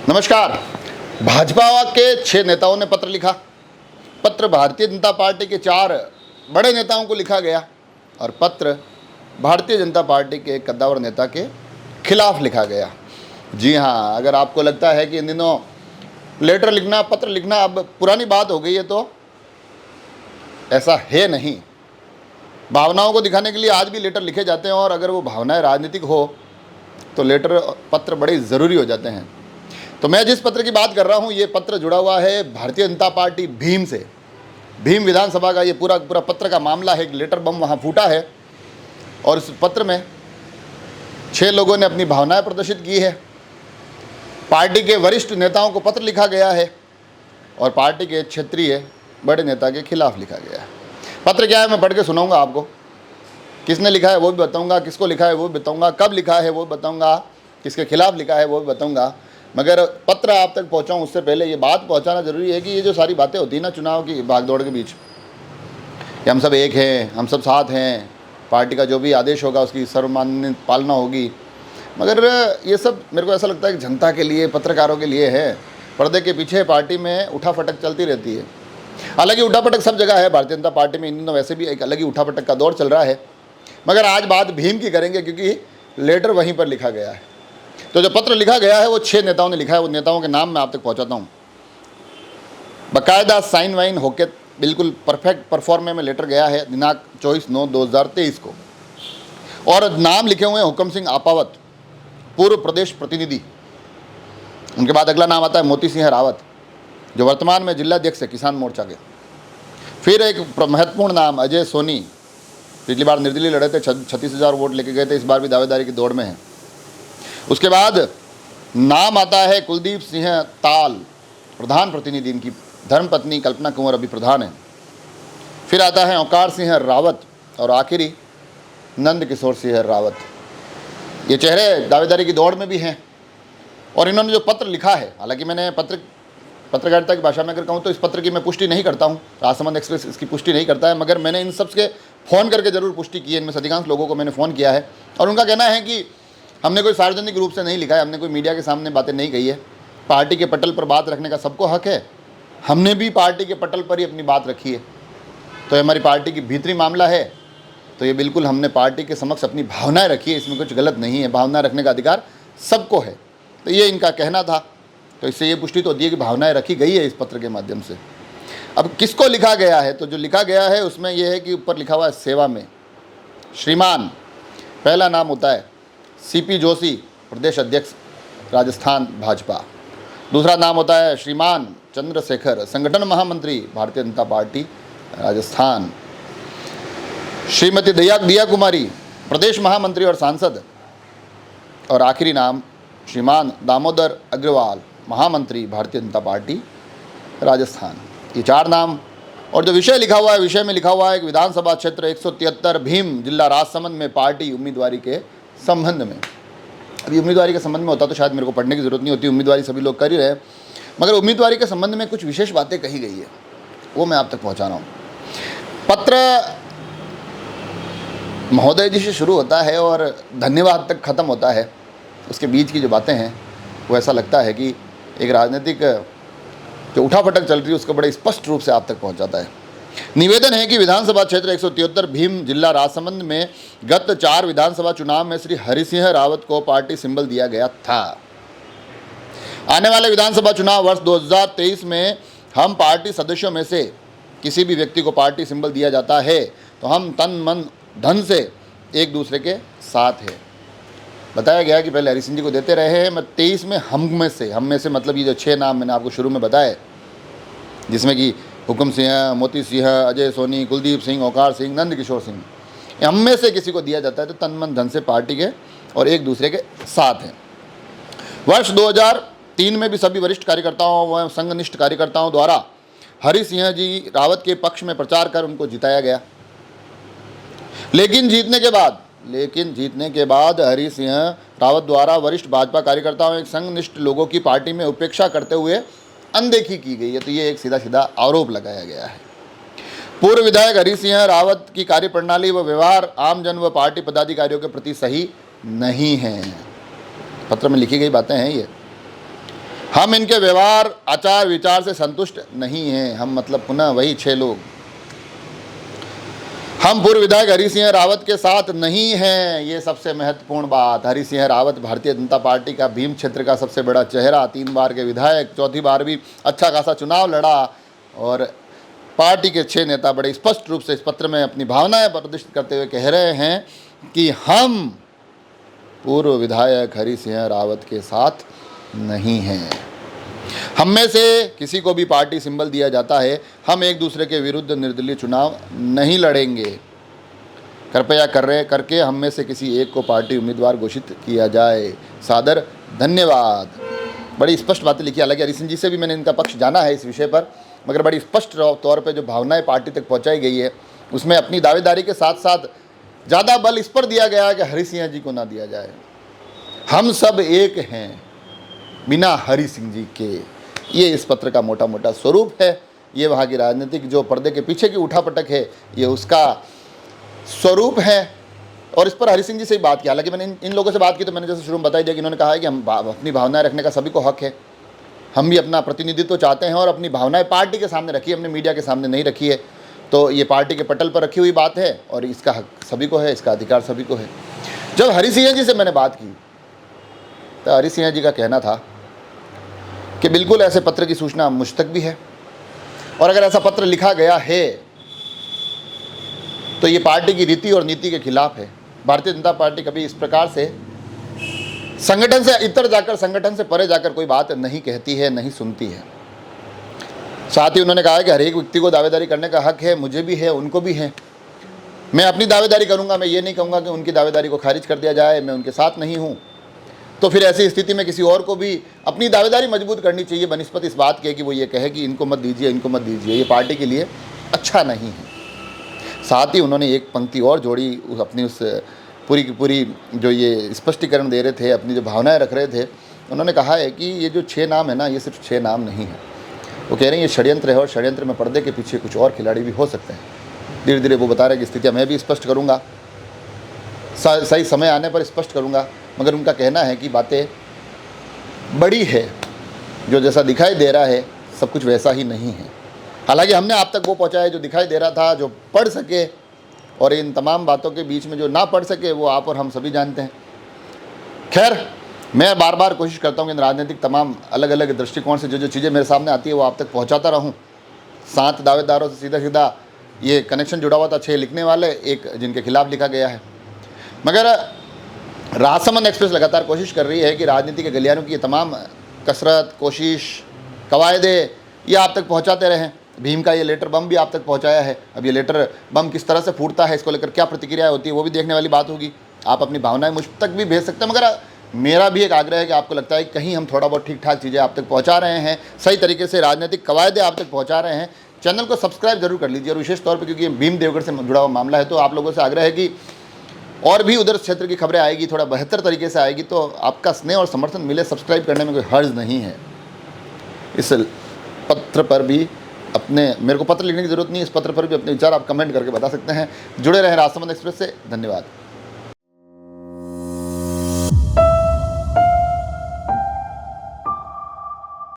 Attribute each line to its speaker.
Speaker 1: नमस्कार। भाजपा के 6 नेताओं ने पत्र लिखा। पत्र भारतीय जनता पार्टी के 4 बड़े नेताओं को लिखा गया और पत्र भारतीय जनता पार्टी के एक कद्दावर नेता के खिलाफ लिखा गया। जी हाँ, अगर आपको लगता है कि इन दिनों लेटर लिखना, पत्र लिखना अब पुरानी बात हो गई है, तो ऐसा है नहीं। भावनाओं को दिखाने के लिए आज भी लेटर लिखे जाते हैं और अगर वो भावनाएं राजनीतिक हो तो लेटर पत्र बड़े ज़रूरी हो जाते हैं। तो मैं जिस पत्र की बात कर रहा हूँ, ये पत्र जुड़ा हुआ है भारतीय जनता पार्टी भीम से। भीम विधानसभा का ये पूरा पत्र का मामला है। एक लेटर बम वहाँ फूटा है और इस पत्र में 6 लोगों ने अपनी भावनाएं प्रदर्शित की है। पार्टी के वरिष्ठ नेताओं को पत्र लिखा गया है और पार्टी के क्षेत्रीय बड़े नेता के खिलाफ लिखा गया है। पत्र क्या है मैं पढ़ के सुनाऊंगा आपको। किसने लिखा है वो भी बताऊंगा, किसको लिखा है वो भी बताऊंगा, कब लिखा है वो बताऊंगा, किसके खिलाफ लिखा है वो भी बताऊंगा। मगर पत्र आप तक पहुंचाऊं उससे पहले ये बात पहुंचाना ज़रूरी है कि ये जो सारी बातें होती हैं ना चुनाव की भागदौड़ के बीच, कि हम सब एक हैं, हम सब साथ हैं, पार्टी का जो भी आदेश होगा उसकी सर्वमान्य पालना होगी, मगर ये सब मेरे को ऐसा लगता है कि जनता के लिए, पत्रकारों के लिए है। पर्दे के पीछे पार्टी में उठाफटक चलती रहती है। हालांकि उठाफटक सब जगह है, भारतीय जनता पार्टी में इन दिनों वैसे भी एक अलग ही उठाफटक का दौर चल रहा है। मगर आज बात भीम की करेंगे क्योंकि लेटर वहीं पर लिखा गया है। तो जो पत्र लिखा गया है वो 6 नेताओं ने लिखा है। वो नेताओं के नाम मैं आप तक पहुंचाता हूं। बाकायदा साइन वाइन होके बिल्कुल परफेक्ट परफॉर्मे में लेटर गया है दिनांक 24/9/2023 को। और नाम लिखे हुए हैं हुक्म सिंह आपावत, पूर्व प्रदेश प्रतिनिधि। उनके बाद अगला नाम आता है मोती सिंह रावत, जो वर्तमान में जिलाध्यक्ष है किसान मोर्चा के। फिर एक महत्वपूर्ण नाम अजय सोनी, पिछली बार निर्दलीय लड़े थे, 36,000 वोट लेके गए थे, इस बार भी दावेदारी की दौड़ में है। उसके बाद नाम आता है कुलदीप सिंह ताल, प्रधान प्रतिनिधि, इनकी धर्मपत्नी कल्पना कुंवर अभी प्रधान है। फिर आता है ओंकार सिंह रावत और आखिरी नंद किशोर सिंह रावत। ये चेहरे दावेदारी की दौड़ में भी हैं और इन्होंने जो पत्र लिखा है, हालांकि मैंने पत्रकारिता की भाषा में अगर कहूँ तो इस पत्र की मैं पुष्टि नहीं करता हूँ, राजसमंद एक्सप्रेस इसकी पुष्टि नहीं करता है, मगर मैंने इन सब के फ़ोन करके ज़रूर पुष्टि की है। इनमें से अधिकांश लोगों को मैंने फ़ोन किया है और उनका कहना है कि हमने कोई सार्वजनिक रूप से नहीं लिखा है, हमने कोई मीडिया के सामने बातें नहीं कही है। पार्टी के पटल पर बात रखने का सबको हक है, हमने भी पार्टी के पटल पर ही अपनी बात रखी है। तो हमारी पार्टी की भीतरी मामला है, तो ये बिल्कुल हमने पार्टी के समक्ष अपनी भावनाएं रखी है, इसमें कुछ गलत नहीं है। भावनाएं रखने का अधिकार सबको है, तो ये इनका कहना था। तो इससे ये पुष्टि तो होती है कि भावनाएं रखी गई है इस पत्र के माध्यम से। अब किसको लिखा गया है, तो जो लिखा गया है उसमें यह है कि ऊपर लिखा हुआ है सेवा में श्रीमान। पहला नाम होता है सीपी जोशी, प्रदेश अध्यक्ष राजस्थान भाजपा। दूसरा नाम होता है श्रीमान चंद्रशेखर, संगठन महामंत्री भारतीय जनता पार्टी राजस्थान। श्रीमती दिया कुमारी, प्रदेश महामंत्री और सांसद। और आखिरी नाम श्रीमान दामोदर अग्रवाल, महामंत्री भारतीय जनता पार्टी राजस्थान। ये 4 नाम। और जो विषय लिखा हुआ है, विषय में लिखा हुआ है कि विधानसभा क्षेत्र 173 भीम, जिला राजसमंद में पार्टी उम्मीदवारी के संबंध में। अभी उम्मीदवारी के संबंध में होता तो शायद मेरे को पढ़ने की जरूरत नहीं होती, उम्मीदवारी सभी लोग कर ही रहे, मगर उम्मीदवारी के संबंध में कुछ विशेष बातें कही गई है, वो मैं आप तक पहुंचा रहा हूँ। पत्र महोदय जी से शुरू होता है और धन्यवाद तक ख़त्म होता है। उसके बीच की जो बातें हैं वो ऐसा लगता है कि एक राजनीतिक जो उठापटक चल रही है उसको बड़े स्पष्ट रूप से आप तक पहुंचाता है। निवेदन है कि विधानसभा क्षेत्र 173 भीम, जिला राजसमंद में गत 4 विधानसभा चुनाव में श्री हरि सिंह रावत को पार्टी सिंबल दिया गया था। आने वाले विधानसभा चुनाव वर्ष 2023 में हम पार्टी सदस्यों में से किसी भी व्यक्ति को पार्टी सिंबल दिया जाता है तो हम तन मन धन से एक दूसरे के साथ है। बताया गया कि पहले हरि सिंह जी को देते रहे हैं, मैं 23 में हम में से मतलब ये जो 6 नाम मैंने आपको शुरू में बताए, जिसमें कि हुक्म सिंह, मोती सिंह, अजय सोनी, कुलदीप सिंह, ओंकार सिंह, नंद किशोर सिंह, हम में से किसी को दिया जाता है तो तन मन धन से पार्टी के और एक दूसरे के साथ हैं। वर्ष 2003 में भी सभी वरिष्ठ कार्यकर्ताओं व संघनिष्ठ कार्यकर्ताओं द्वारा हरि सिंह जी रावत के पक्ष में प्रचार कर उनको जिताया गया। लेकिन जीतने के बाद हरि सिंह रावत द्वारा वरिष्ठ भाजपा कार्यकर्ताओं एक संघनिष्ठ लोगों की पार्टी में उपेक्षा करते हुए अनदेखी की गई है। तो ये एक सीधा सीधा आरोप लगाया गया है। पूर्व विधायक हरि सिंह रावत की कार्यप्रणाली व व्यवहार आमजन व पार्टी पदाधिकारियों के प्रति सही नहीं है। पत्र में लिखी गई बातें हैं ये। हम इनके व्यवहार आचार विचार से संतुष्ट नहीं हैं। हम मतलब पुनः वही 6 लोग। हम पूर्व विधायक हरि सिंह रावत के साथ नहीं हैं। ये सबसे महत्वपूर्ण बात। हरि सिंह रावत भारतीय जनता पार्टी का भीम क्षेत्र का सबसे बड़ा चेहरा, 3 बार के विधायक, चौथी बार भी अच्छा खासा चुनाव लड़ा और पार्टी के 6 नेता बड़े स्पष्ट रूप से इस पत्र में अपनी भावनाएं प्रदर्शित करते हुए कह रहे हैं कि हम पूर्व विधायक हरि सिंह रावत के साथ नहीं हैं। हम में से किसी को भी पार्टी सिंबल दिया जाता है, हम एक दूसरे के विरुद्ध निर्दलीय चुनाव नहीं लड़ेंगे। कृपया करके हम में से किसी एक को पार्टी उम्मीदवार घोषित किया जाए। सादर धन्यवाद। बड़ी स्पष्ट बातें लिखी। हालांकि हरि सिंह जी से भी मैंने इनका पक्ष जाना है इस विषय पर, मगर बड़ी स्पष्ट तौर पे जो भावनाएं पार्टी तक पहुंचाई गई है उसमें अपनी दावेदारी के साथ साथ ज़्यादा बल इस पर दिया गया है कि हरि सिंह जी को ना दिया जाए। हम सब एक हैं बिना हरि सिंह जी के। ये इस पत्र का मोटा मोटा स्वरूप है। ये वहाँ की राजनीतिक जो पर्दे के पीछे की उठापटक है, ये उसका स्वरूप है। और इस पर हरि सिंह जी से ही बात की। हालांकि मैंने इन लोगों से बात की तो मैंने जैसे शुरू में बताई दिया कि इन्होंने कहा है कि हम अपनी भावनाएं रखने का सभी को हक है। हम भी अपना प्रतिनिधित्व चाहते हैं और अपनी भावनाएं पार्टी के सामने रखी है, हमने मीडिया के सामने नहीं रखी है। तो ये पार्टी के पटल पर रखी हुई बात है और इसका हक सभी को है, इसका अधिकार सभी को है। जब हरि सिंह जी से मैंने बात की तो हरि सिंह जी का कहना था कि बिल्कुल ऐसे पत्र की सूचना मुझ तक भी है और अगर ऐसा पत्र लिखा गया है तो ये पार्टी की रीति और नीति के खिलाफ है। भारतीय जनता पार्टी कभी इस प्रकार से संगठन से इतर जाकर, संगठन से परे जाकर कोई बात नहीं कहती है, नहीं सुनती है। साथ ही उन्होंने कहा है कि हर एक व्यक्ति को दावेदारी करने का हक है, मुझे भी है, उनको भी है। मैं अपनी दावेदारी करूंगा, मैं ये नहीं कहूँगा कि उनकी दावेदारी को खारिज कर दिया जाए, मैं उनके साथ नहीं हूँ। तो फिर ऐसी स्थिति में किसी और को भी अपनी दावेदारी मजबूत करनी चाहिए बनस्पत इस बात के कि वो ये कहे कि इनको मत दीजिए, इनको मत दीजिए। ये पार्टी के लिए अच्छा नहीं है। साथ ही उन्होंने एक पंक्ति और जोड़ी अपनी उस पूरी की पूरी जो ये स्पष्टीकरण दे रहे थे, अपनी जो भावनाएं रख रहे थे। उन्होंने कहा है कि ये जो 6 नाम है ना, ये सिर्फ 6 नाम नहीं है। वो कह रहे हैं ये षड्यंत्र है और षड्यंत्र में पर्दे के पीछे कुछ और खिलाड़ी भी हो सकते हैं। धीरे धीरे वो बता रहे हैं कि स्थितियाँ मैं भी स्पष्ट करूँगा, सही समय आने पर स्पष्ट करूँगा। मगर उनका कहना है कि बातें बड़ी है, जो जैसा दिखाई दे रहा है सब कुछ वैसा ही नहीं है। हालांकि हमने आप तक वो पहुंचाया जो दिखाई दे रहा था, जो पढ़ सके, और इन तमाम बातों के बीच में जो ना पढ़ सके वो आप और हम सभी जानते हैं। खैर, मैं बार बार कोशिश करता हूँ कि इन राजनीतिक तमाम अलग अलग दृष्टिकोण से जो चीज़ें मेरे सामने आती है वो आप तक पहुँचाता रहूँ। 7 दावेदारों से सीधा सीधा ये कनेक्शन जुड़ा हुआ था, 6 लिखने वाले, 1 जिनके खिलाफ लिखा गया है। मगर राजसमंद एक्सप्रेस लगातार कोशिश कर रही है कि राजनीति के गलियारों की ये तमाम कसरत, कोशिश, कवायदे ये आप तक पहुंचाते रहें। भीम का ये लेटर बम भी आप तक पहुंचाया है। अब ये लेटर बम किस तरह से फूटता है, इसको लेकर क्या प्रतिक्रिया होती है, वो भी देखने वाली बात होगी। आप अपनी भावनाएं मुझ तक भी भेज सकते हैं। मगर मेरा भी एक आग्रह है कि आपको लगता है कि कहीं हम थोड़ा बहुत ठीक ठाक चीज़ें आप तक पहुँचा रहे हैं, सही तरीके से राजनीतिक कवायदे आप तक पहुँचा रहे हैं, चैनल को सब्सक्राइब जरूर कर लीजिए। और विशेष तौर पर क्योंकि भीम देवगढ़ से जुड़ा हुआ मामला है तो आप लोगों से आग्रह है कि और भी उधर क्षेत्र की खबरें आएगी, थोड़ा बेहतर तरीके से आएगी, तो आपका स्नेह और समर्थन मिले। सब्सक्राइब करने में कोई हर्ज नहीं है। इस पत्र पर भी मेरे को पत्र लिखने की जरूरत नहीं है, इस पत्र पर भी अपने विचार आप कमेंट करके बता सकते हैं। जुड़े रहें राजसमंद एक्सप्रेस से। धन्यवाद।